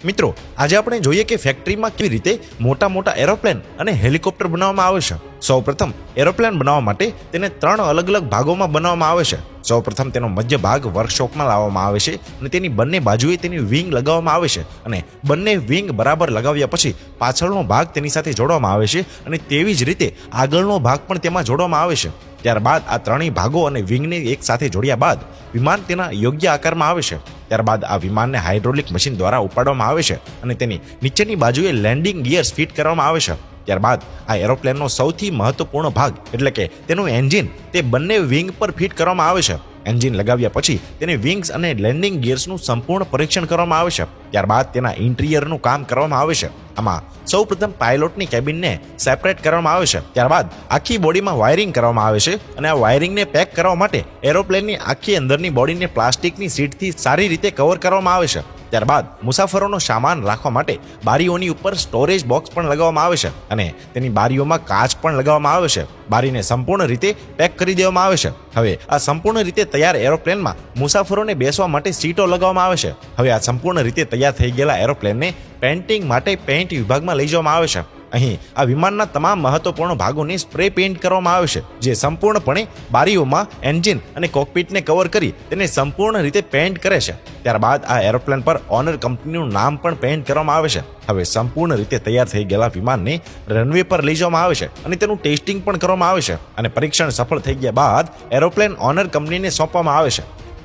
મિત્રો, આજે આપણે જોઈએ કે ફેક્ટરીમાં કેવી રીતે મોટા મોટા એરોપ્લેન અને હેલિકોપ્ટર બનાવવામાં આવે છે। સૌપ્રથમ એરોપ્લેન બનાવવા માટે તેને 3 અલગ અલગ ભાગોમાં બનાવવામાં આવે છે। સૌપ્રથમ તેનો મધ્ય ભાગ વર્કશોપમાં લાવવામાં આવે છે અને તેની બંને બાજુએ તેની વિંગ લગાવવામાં આવે છે અને બંને વિંગ બરાબર લગાવ્યા પછી પાછળનો ભાગ તેની સાથે જોડવામાં આવે છે અને તેવી જ રીતે આગળનો ભાગ પણ તેમાં જોડવામાં આવે છે। ત્યારબાદ આ ત્રણેય ભાગો અને વિંગને એક સાથે જોડ્યા બાદ વિમાન તેના યોગ્ય આકારમાં આવે છે। ત્યારબાદ આ વિમાનને હાઇડ્રોલિક મશીન દ્વારા ઉપાડવામાં આવે છે અને તેની નીચેની બાજુએ લેન્ડિંગ ગિયર્સ ફિટ કરવામાં આવે છે। ત્યારબાદ આ એરોપ્લેનનો સૌથી મહત્વપૂર્ણ ભાગ એટલે કે તેનું એન્જિન તે બંને વિંગ પર ફિટ કરવામાં આવે છે। એન્જિન લગાવ્યા પછી તેને વિંગ્સ અને લેન્ડિંગ ગિયર્સનું સંપૂર્ણ પરીક્ષણ કરવામાં આવે છે। ત્યારબાદ તેના ઇન્ટિરિયરનું કામ કરવામાં આવે છે। આમાં સૌપ્રથમ પાયલોટની કેબિનને સેપરેટ કરવામાં આવે છે। ત્યારબાદ આખી બોડીમાં વાયરિંગ કરવામાં આવે છે અને આ વાયરિંગને પેક કરવા માટે એરોપ્લેનની આખી અંદરની બોડીને પ્લાસ્ટિકની શીટથી સારી રીતે કવર કરવામાં આવે છે। ત્યારબાદ મુસાફરોનો સામાન રાખવા માટે બારીઓની ઉપર સ્ટોરેજ બોક્સ પણ લગાવવામાં આવે છે અને તેની બારીઓમાં કાચ પણ લગાવવામાં આવે છે। બારીને સંપૂર્ણ રીતે પેક કરી દેવામાં આવે છે। હવે આ સંપૂર્ણ રીતે તૈયાર એરોપ્લેનમાં મુસાફરોને બેસવા માટે સીટો લગાવવામાં આવે છે। હવે આ સંપૂર્ણ રીતે તૈયાર થઈ ગયેલા એરોપ્લેનને પેઇન્ટિંગ માટે પેઇન્ટ વિભાગમાં લઈ જવામાં આવે છે। અહીં આ વિમાનના તમામ મહત્વપૂર્ણ ભાગોને સ્પ્રે પેઇન્ટ કરવામાં આવે છે, જે સંપૂર્ણપણે બારીઓમાં એન્જિન અને કોકપિટને કવર કરી તેને સંપૂર્ણ રીતે પેઇન્ટ કરે છે। ત્યારબાદ આ એરોપ્લેન પર ઓનર કંપનીનું નામ પણ પેઇન્ટ કરવામાં આવે છે। હવે સંપૂર્ણ રીતે તૈયાર થઈ ગયેલા વિમાનને રનવે પર લઈ જવામાં આવે છે અને તેનું ટેસ્ટિંગ પણ કરવામાં આવે છે અને પરીક્ષણ સફળ થઈ ગયા બાદ એરોપ્લેન ઓનર કંપનીને સોંપવામાં આવે છે।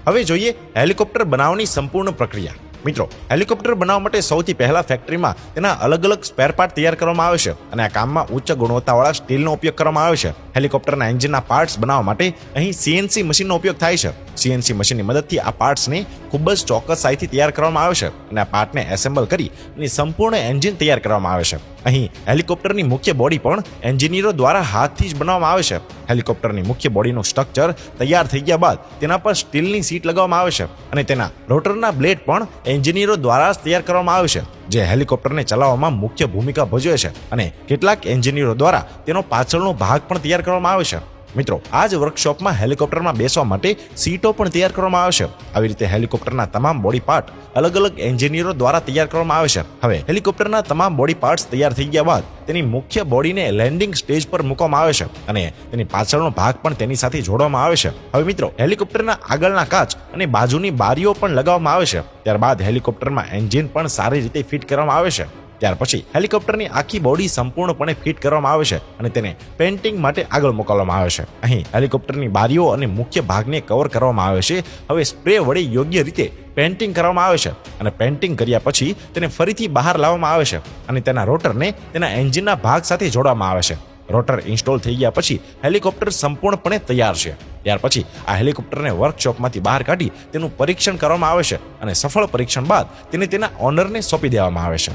હવે જોઈએ હેલિકોપ્ટર બનાવવાની સંપૂર્ણ પ્રક્રિયા। મિત્રો, હેલિકોપ્ટર બનાવવા માટે સૌથી પહેલા ફેક્ટરીમાં તેના અલગ અલગ સ્પેર પાર્ટ તૈયાર કરવામાં આવે છે અને આ કામમાં ઉચ્ચ ગુણવત્તાવાળા સ્ટીલનો ઉપયોગ કરવામાં આવે છે। હેલિકોપ્ટરના એન્જિનના પાર્ટ્સ બનાવવા માટે અહીં સીએનસી મશીનનો ઉપયોગ થાય છે। સીએનસી મશીનની મદદથી આ પાર્ટ્સને ખૂબ જ ચોક્કસાઈથી તૈયાર કરવામાં આવે છે અને આ પાર્ટને એસેમ્બલ કરી અને સંપૂર્ણ એન્જિન તૈયાર કરવામાં આવે છે। અહીં હેલિકોપ્ટરની મુખ્ય બોડી પણ એન્જિનિયરો દ્વારા હાથથી જ બનાવવામાં આવે છે। હેલિકોપ્ટરની મુખ્ય બોડીનું સ્ટ્રક્ચર તૈયાર થઈ ગયા બાદ તેના પર સ્ટીલની સીટ લગાવવામાં આવે છે અને તેના રોટરના બ્લેડ પણ એન્જિનિયરો દ્વારા જ તૈયાર કરવામાં આવે છે, જે હેલિકોપ્ટરને ચલાવવામાં મુખ્ય ભૂમિકા ભજવે છે અને કેટલાક એન્જિનિયરો દ્વારા તેનો પાછળનો ભાગ પણ તૈયાર કરવામાં આવે છે। મિત્રો, આ જ વર્કશોપમાં હેલિકોપ્ટરમાં બેસવા માટે સીટો પણ તૈયાર કરવામાં આવે છે। આવી રીતે હેલિકોપ્ટરના તમામ બોડી પાર્ટ અલગ અલગ એન્જિનિયરો દ્વારા તૈયાર કરવામાં આવે છે। હવે હેલિકોપ્ટરના તમામ બોડી પાર્ટ્સ તૈયાર થઈ ગયા બાદ તેની મુખ્ય બોડીને લેન્ડિંગ સ્ટેજ પર મૂકવામાં આવે છે અને તેની પાછળનો ભાગ પણ તેની સાથે જોડવામાં આવે છે। હવે મિત્રો, હેલિકોપ્ટરના આગળના કાચ અને બાજુની બારીઓ પણ લગાવવામાં આવે છે। ત્યારબાદ હેલિકોપ્ટરમાં એન્જિન પણ સારી રીતે ફિટ કરવામાં આવે છે। ત્યાર પછી હેલિકોપ્ટરની આખી બોડી સંપૂર્ણપણે ફિટ કરવામાં આવે છે અને તેને પેઇન્ટિંગ માટે આગળ મોકલવામાં આવે છે। અહીં હેલિકોપ્ટરની બારીઓ અને મુખ્ય ભાગને કવર કરવામાં આવે છે। હવે સ્પ્રે વડે યોગ્ય રીતે પેઇન્ટિંગ કરવામાં આવે છે અને પેઇન્ટિંગ કર્યા પછી તેને ફરીથી બહાર લાવવામાં આવે છે અને તેના રોટરને તેના એન્જિનના ભાગ સાથે જોડવામાં આવે છે। રોટર ઇન્સ્ટોલ થઈ ગયા પછી હેલિકોપ્ટર સંપૂર્ણપણે તૈયાર છે। ત્યાર પછી આ હેલિકોપ્ટરને વર્કશોપમાંથી બહાર કાઢી તેનું પરીક્ષણ કરવામાં આવે છે અને સફળ પરીક્ષણ બાદ તેને તેના ઓનરને સોંપી દેવામાં આવે છે।